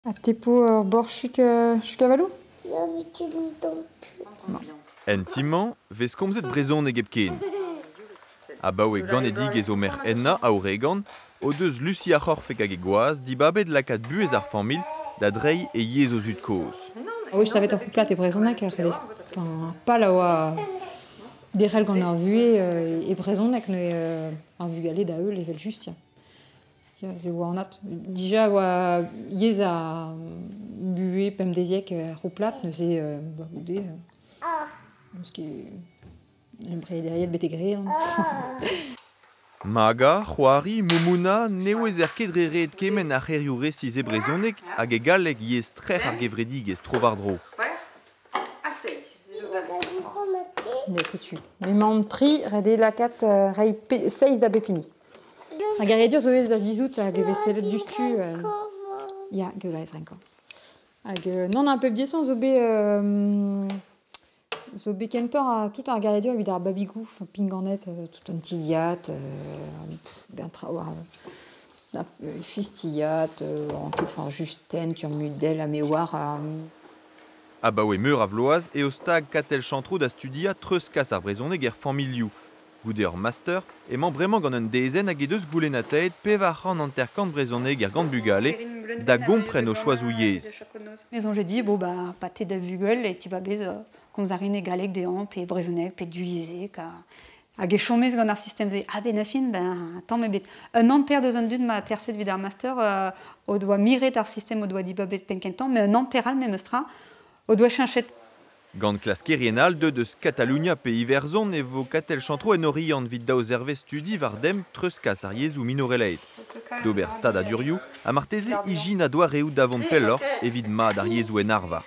A tepo bord chuk avalo? En timman, vez komzet brezhoneg eb ken. Abaoe ganedig ez o mer enna a Oregon, o deus Lucia Jorfek hag e goaz, dibabet lakat buez ar famil, da dreiñ e yez o zud koz. Oui, je savais ur plat e brezhonek ar relez. Pal a oa derel gant ar vue e brezhonek ne ar vugale da eul evel justia. Ze oa anat. Dija oa yez a bue pemdeziek ar plat ne ze goude. Parce que l'embrayeriet bete greel. Maga, c'hoari, moumouna, nevez er ket reret kemen ar c'herioù resiz e brezhonek hag e galleg yez trec'h ar gevredig ez trovardro. Ne, setu. Me mamm tri rede lakat rei 6 da bepini. Hag a redur zo ez da dizout hag e veselet dustu. Ya, geula ez renko. Hag non un pep diesan zo be kentor a tout ar garedur evit ar babigou, pinganet, tout un tiliat, ben traoar, fistiliat, anket justen, turmudel, amewar. Abaoe meur a vloaz e o stag katel chantro da studia treuzkas ar brezhoneg er familioù. Goude ur master, emañ bremañ gant un dezen hag e deus goulennatet pev ar c'han anterkant brezhoneg er gant bugale, da gompren o choazou yez. Maison j'ai dit, bon bah, pâté de vugel, et tu vas bez, comme zarine galek de hamp, et brezhoneg, et du yezé, hag e chomez gant ar système ze, ben afin, ben, tant me bet. Un ampère de zon dud ma tercet vid ar master, o doa miret ar système, o doa dibabet penkentan, mais un ampéral me meustra, o doa chanchet. Gant klas kerienal deus Catalunya pe Iverzon e vo katel chantro en oriant vid daoz hervez studi var dem treuzkas ar yezhoù minoreleit. D'ober stad a durioù, a marteze ijin a doa reoù davant pelloc'h evit mad ar yezhoù en arvar.